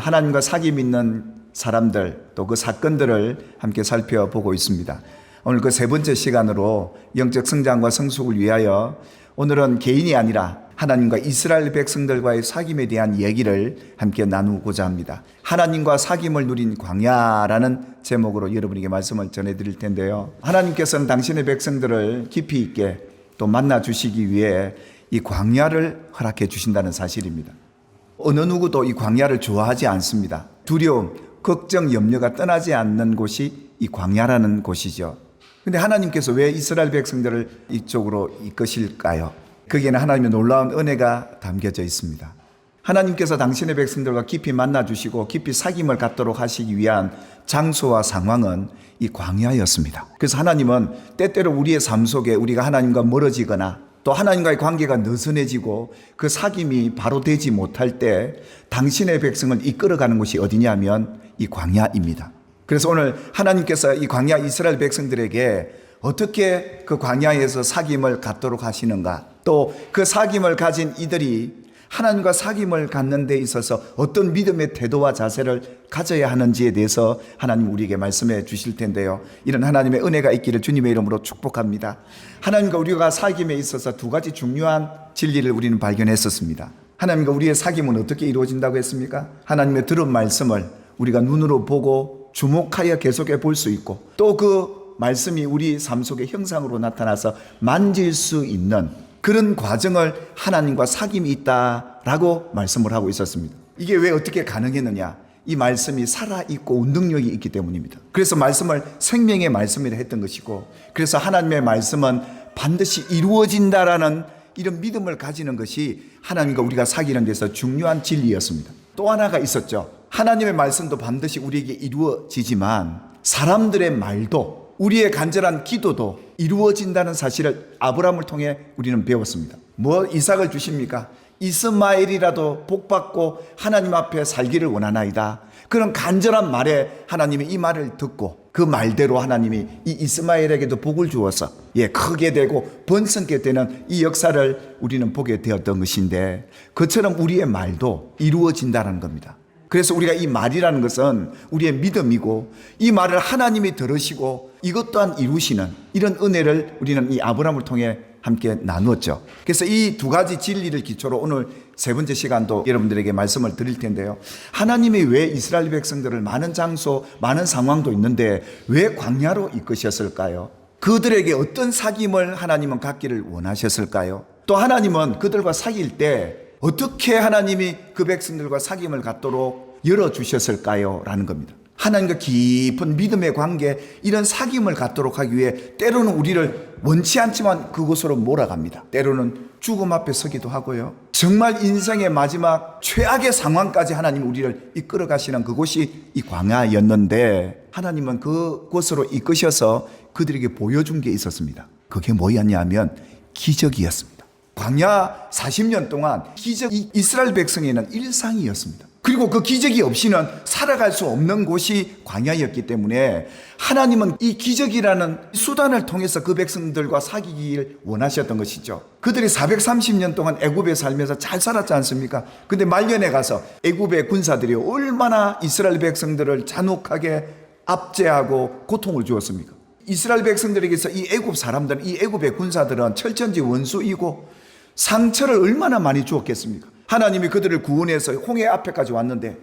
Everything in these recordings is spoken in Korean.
하나님과 사귐 있는 사람들 또 그 사건들을 함께 살펴보고 있습니다. 오늘 그 세 번째 시간으로 영적 성장과 성숙을 위하여 오늘은 개인이 아니라 하나님과 이스라엘 백성들과의 사귐에 대한 얘기를 함께 나누고자 합니다. 하나님과 사귐을 누린 광야라는 제목으로 여러분에게 말씀을 전해드릴 텐데요. 하나님께서는 당신의 백성들을 깊이 있게 또 만나 주시기 위해 이 광야를 허락해 주신다는 사실입니다. 어느 누구도 이 광야를 좋아하지 않습니다. 두려움, 걱정, 염려가 떠나지 않는 곳이 이 광야라는 곳이죠. 근데 하나님께서 왜 이스라엘 백성들을 이쪽으로 이끄실까요? 거기에는 하나님의 놀라운 은혜가 담겨져 있습니다. 하나님께서 당신의 백성들과 깊이 만나 주시고 깊이 사귐을 갖도록 하시기 위한 장소와 상황은 이 광야였습니다. 그래서 하나님은 때때로 우리의 삶 속에 우리가 하나님과 멀어지거나 또 하나님과의 관계가 느슨해지고 그 사귐이 바로 되지 못할 때 당신의 백성을 이끌어가는 곳이 어디냐면 이 광야입니다. 그래서 오늘 하나님께서 이 광야 이스라엘 백성들에게 어떻게 그 광야에서 사귐을 갖도록 하시는가, 또 그 사귐을 가진 이들이 하나님과 사귐을 갖는 데 있어서 어떤 믿음의 태도와 자세를 가져야 하는지에 대해서 하나님 우리에게 말씀해 주실 텐데요. 이런 하나님의 은혜가 있기를 주님의 이름으로 축복합니다. 하나님과 우리가 사귐에 있어서 두 가지 중요한 진리를 우리는 발견했었습니다. 하나님과 우리의 사귐은 어떻게 이루어진다고 했습니까? 하나님의 들은 말씀을 우리가 눈으로 보고 주목하여 계속해 볼 수 있고, 또 그 말씀이 우리 삶 속의 형상으로 나타나서 만질 수 있는 그런 과정을 하나님과 사귐이 있다라고 말씀을 하고 있었습니다. 이게 왜 어떻게 가능했느냐? 이 말씀이 살아있고 운동력이 있기 때문입니다. 그래서 말씀을 생명의 말씀이라 했던 것이고, 그래서 하나님의 말씀은 반드시 이루어진다라는 이런 믿음을 가지는 것이 하나님과 우리가 사귀는 데서 중요한 진리였습니다. 또 하나가 있었죠. 하나님의 말씀도 반드시 우리에게 이루어지지만 사람들의 말도, 우리의 간절한 기도도 이루어진다는 사실을 아브라함을 통해 우리는 배웠습니다. 뭐 이삭을 주십니까? 이스마엘이라도 복받고 하나님 앞에 살기를 원하나이다. 그런 간절한 말에 하나님이 이 말을 듣고 그 말대로 하나님이 이 이스마엘에게도 복을 주어서 크게 되고 번성게 되는 이 역사를 우리는 보게 되었던 것인데, 그처럼 우리의 말도 이루어진다는 겁니다. 그래서 우리가 이 말이라는 것은 우리의 믿음이고, 이 말을 하나님이 들으시고 이것 또한 이루시는 이런 은혜를 우리는 이 아브라함을 통해 함께 나누었죠. 그래서 이 두 가지 진리를 기초로 오늘 세 번째 시간도 여러분들에게 말씀을 드릴 텐데요. 하나님이 왜 이스라엘 백성들을 많은 장소, 많은 상황도 있는데 왜 광야로 이끄셨을까요? 그들에게 어떤 사귐을 하나님은 갖기를 원하셨을까요? 또 하나님은 그들과 사귈 때 어떻게 하나님이 그 백성들과 사귐을 갖도록 열어주셨을까요? 라는 겁니다. 하나님과 깊은 믿음의 관계, 이런 사귐을 갖도록 하기 위해 때로는 우리를 원치 않지만 그곳으로 몰아갑니다. 때로는 죽음 앞에 서기도 하고요. 정말 인생의 마지막 최악의 상황까지 하나님 우리를 이끌어 가시는 그곳이 이 광야였는데, 하나님은 그곳으로 이끄셔서 그들에게 보여준 게 있었습니다. 그게 뭐였냐면 기적이었습니다. 광야 40년 동안 기적이 이스라엘 백성에는 일상이었습니다. 그리고 그 기적이 없이는 살아갈 수 없는 곳이 광야였기 때문에 하나님은 이 기적이라는 수단을 통해서 그 백성들과 사귀길 원하셨던 것이죠. 그들이 430년 동안 애굽에 살면서 잘 살았지 않습니까? 근데 말년에 가서 애굽의 군사들이 얼마나 이스라엘 백성들을 잔혹하게 압제하고 고통을 주었습니까? 이스라엘 백성들에게서 이 애굽 사람들은, 이 애굽의 군사들은 철천지 원수이고 상처를 얼마나 많이 주었겠습니까? 하나님이 그들을 구원해서 홍해 앞에까지 왔는데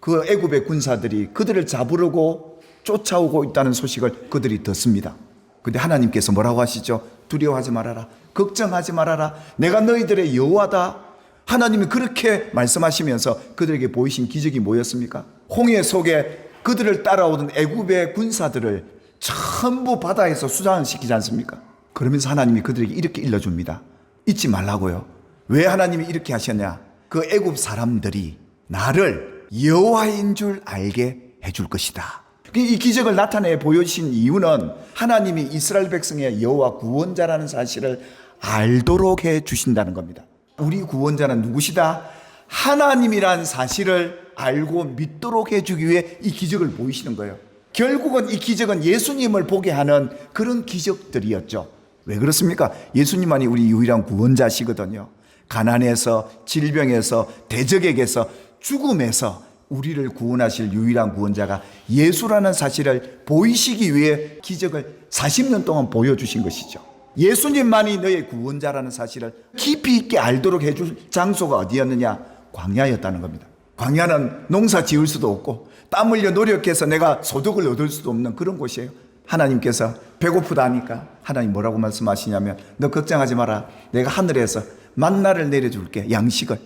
그 애굽의 군사들이 그들을 잡으려고 쫓아오고 있다는 소식을 그들이 듣습니다. 근데 하나님께서 뭐라고 하시죠? 두려워하지 말아라, 걱정하지 말아라, 내가 너희들의 여호와다. 하나님이 그렇게 말씀하시면서 그들에게 보이신 기적이 뭐였습니까? 홍해 속에 그들을 따라오던 애굽의 군사들을 전부 바다에서 수장시키지 않습니까? 그러면서 하나님이 그들에게 이렇게 일러줍니다. 잊지 말라고요. 왜 하나님이 이렇게 하셨냐? 그 애굽 사람들이 나를 여호와인 줄 알게 해줄 것이다. 이 기적을 나타내 보여주신 이유는 하나님이 이스라엘 백성의 여호와 구원자라는 사실을 알도록 해 주신다는 겁니다. 우리 구원자는 누구시다? 하나님이란 사실을 알고 믿도록 해주기 위해 이 기적을 보이시는 거예요. 결국은 이 기적은 예수님을 보게 하는 그런 기적들이었죠. 왜 그렇습니까? 예수님만이 우리 유일한 구원자시거든요. 가난에서, 질병에서, 대적에게서, 죽음에서 우리를 구원하실 유일한 구원자가 예수라는 사실을 보이시기 위해 기적을 40년 동안 보여주신 것이죠. 예수님만이 너의 구원자라는 사실을 깊이 있게 알도록 해줄 장소가 어디였느냐? 광야였다는 겁니다. 광야는 농사 지을 수도 없고 땀 흘려 노력해서 내가 소득을 얻을 수도 없는 그런 곳이에요. 하나님께서 배고프다 하니까 하나님 뭐라고 말씀하시냐면, 너 걱정하지 마라. 내가 하늘에서 만나를 내려줄게. 양식을.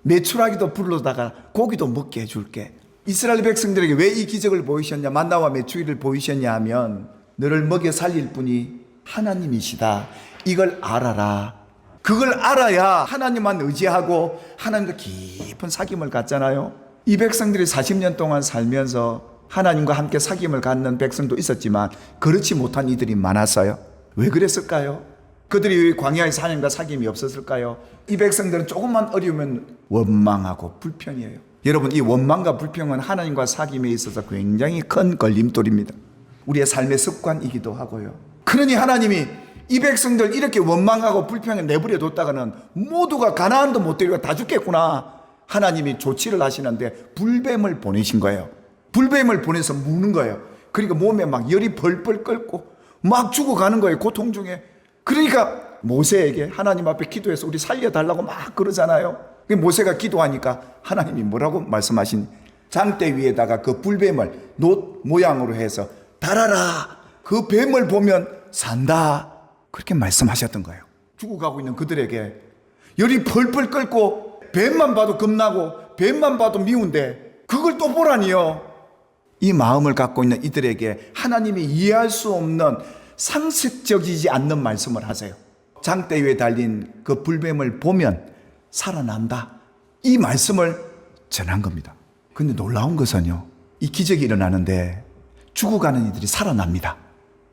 메추라기도 불러다가 고기도 먹게 해줄게. 이스라엘 백성들에게 왜 이 기적을 보이셨냐, 만나와 메추리를 보이셨냐 하면, 너를 먹여 살릴 분이 하나님이시다, 이걸 알아라. 그걸 알아야 하나님만 의지하고 하나님과 깊은 사귐을 갖잖아요. 이 백성들이 40년 동안 살면서 하나님과 함께 사귐을 갖는 백성도 있었지만 그렇지 못한 이들이 많았어요. 왜 그랬을까요? 그들이 광야에서 하나님과 사귐이 없었을까요? 이 백성들은 조금만 어려우면 원망하고 불평이에요. 여러분, 이 원망과 불평은 하나님과 사귐에 있어서 굉장히 큰 걸림돌입니다. 우리의 삶의 습관이기도 하고요. 그러니 하나님이 이 백성들 이렇게 원망하고 불평에 내버려 뒀다가는 모두가 가나안도 못 데리고 다 죽겠구나. 하나님이 조치를 하시는데 불뱀을 보내신 거예요. 불뱀을 보내서 무는 거예요. 그러니까 몸에 막 열이 벌벌 끓고 막 죽어가는 거예요, 고통 중에. 그러니까 모세에게 하나님 앞에 기도해서 우리 살려달라고 막 그러잖아요. 모세가 기도하니까 하나님이 뭐라고 말씀하신, 장대 위에다가 그 불뱀을 놋 모양으로 해서 달아라. 그 뱀을 보면 산다. 그렇게 말씀하셨던 거예요. 죽어가고 있는 그들에게 열이 펄펄 끓고 뱀만 봐도 겁나고 뱀만 봐도 미운데 그걸 또 보라니요. 이 마음을 갖고 있는 이들에게 하나님이 이해할 수 없는 상식적이지 않는 말씀을 하세요. 장대 위에 달린 그 불뱀을 보면 살아난다. 이 말씀을 전한 겁니다. 근데 놀라운 것은요, 이 기적이 일어나는데 죽어가는 이들이 살아납니다.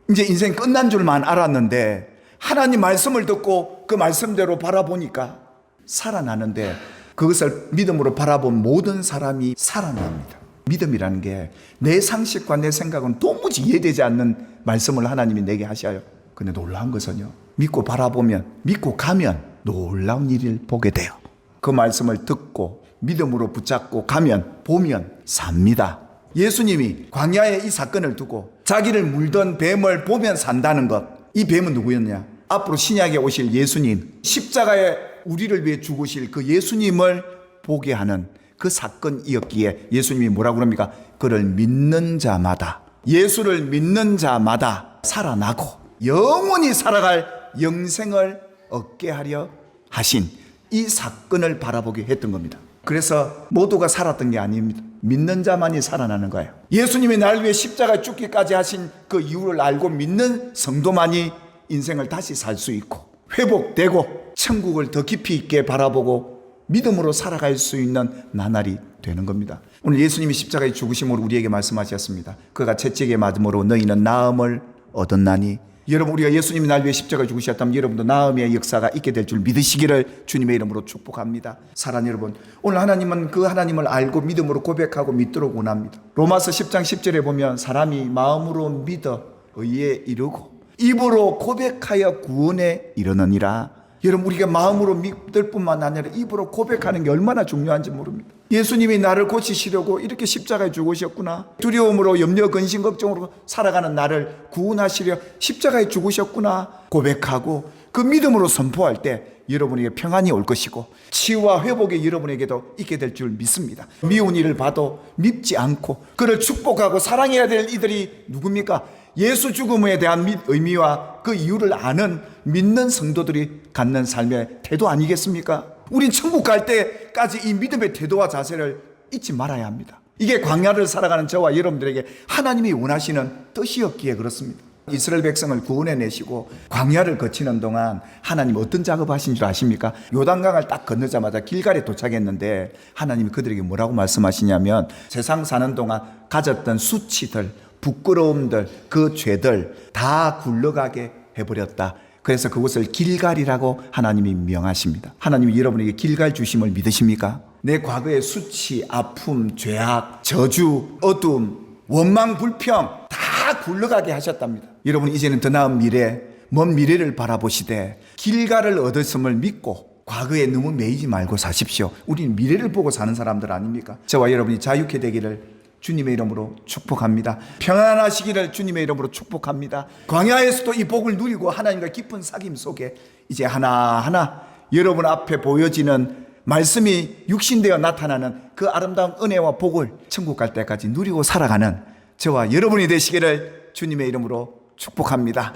이제 인생 끝난 줄만 알았는데 하나님 말씀을 듣고 그 말씀대로 바라보니까 살아나는데, 그것을 믿음으로 바라본 모든 사람이 살아납니다. 믿음이라는 게 내 상식과 내 생각은 도무지 이해되지 않는 말씀을 하나님이 내게 하셔요. 근데 놀라운 것은요, 믿고 바라보면, 믿고 가면 놀라운 일을 보게 돼요. 그 말씀을 듣고 믿음으로 붙잡고 가면, 보면 삽니다. 예수님이 광야의 이 사건을 두고 자기를 물던 뱀을 보면 산다는 것, 이 뱀은 누구였냐? 앞으로 신약에 오실 예수님, 십자가에 우리를 위해 죽으실 그 예수님을 보게 하는 그 사건이었기에 예수님이 뭐라고 그럽니까? 그를 믿는 자마다, 예수를 믿는 자마다 살아나고 영원히 살아갈 영생을 얻게 하려 하신 이 사건을 바라보게 했던 겁니다. 그래서 모두가 살았던 게 아닙니다. 믿는 자만이 살아나는 거예요. 예수님이 날 위해 십자가에 죽기까지 하신 그 이유를 알고 믿는 성도만이 인생을 다시 살 수 있고 회복되고 천국을 더 깊이 있게 바라보고 믿음으로 살아갈 수 있는 나날이 되는 겁니다. 오늘 예수님이 십자가에 죽으심으로 우리에게 말씀하셨습니다. 그가 채찍에 맞음으로 너희는 나음을 얻었나니. 여러분, 우리가 예수님이 날 위해 십자가에 죽으셨다면 여러분도 나음의 역사가 있게 될 줄 믿으시기를 주님의 이름으로 축복합니다. 사랑하는 여러분, 오늘 하나님은 그 하나님을 알고 믿음으로 고백하고 믿도록 원합니다. 로마서 10장 10절에 보면 사람이 마음으로 믿어 의에 이르고 입으로 고백하여 구원에 이르느니라. 여러분, 우리가 마음으로 믿을 뿐만 아니라 입으로 고백하는 게 얼마나 중요한지 모릅니다. 예수님이 나를 고치시려고 이렇게 십자가에 죽으셨구나. 두려움으로 염려 근심 걱정으로 살아가는 나를 구원하시려 십자가에 죽으셨구나 고백하고 그 믿음으로 선포할 때 여러분에게 평안이 올 것이고 치유와 회복이 여러분에게도 있게 될 줄 믿습니다. 미운 일을 봐도 밉지 않고 그를 축복하고 사랑해야 될 이들이 누굽니까? 예수 죽음에 대한 의미와 그 이유를 아는 믿는 성도들이 갖는 삶의 태도 아니겠습니까? 우린 천국 갈 때까지 이 믿음의 태도와 자세를 잊지 말아야 합니다. 이게 광야를 살아가는 저와 여러분들에게 하나님이 원하시는 뜻이었기에 그렇습니다. 이스라엘 백성을 구원해내시고 광야를 거치는 동안 하나님 어떤 작업하신 줄 아십니까? 요단강을 딱 건너자마자 길갈에 도착했는데 하나님이 그들에게 뭐라고 말씀하시냐면, 세상 사는 동안 가졌던 수치들, 부끄러움들, 그 죄들 다 굴러가게 해버렸다. 그래서 그곳을 길갈이라고 하나님이 명하십니다. 하나님이 여러분에게 길갈 주심을 믿으십니까? 내 과거의 수치, 아픔, 죄악, 저주, 어둠, 원망, 불평 다 굴러가게 하셨답니다. 여러분, 이제는 더 나은 미래, 먼 미래를 바라보시되 길갈을 얻었음을 믿고 과거에 너무 매이지 말고 사십시오. 우리는 미래를 보고 사는 사람들 아닙니까? 저와 여러분이 자유케 되기를 주님의 이름으로 축복합니다. 평안하시기를 주님의 이름으로 축복합니다. 광야에서도 이 복을 누리고 하나님과 깊은 사귐 속에 이제 하나하나 여러분 앞에 보여지는 말씀이 육신되어 나타나는 그 아름다운 은혜와 복을 천국 갈 때까지 누리고 살아가는 저와 여러분이 되시기를 주님의 이름으로 축복합니다.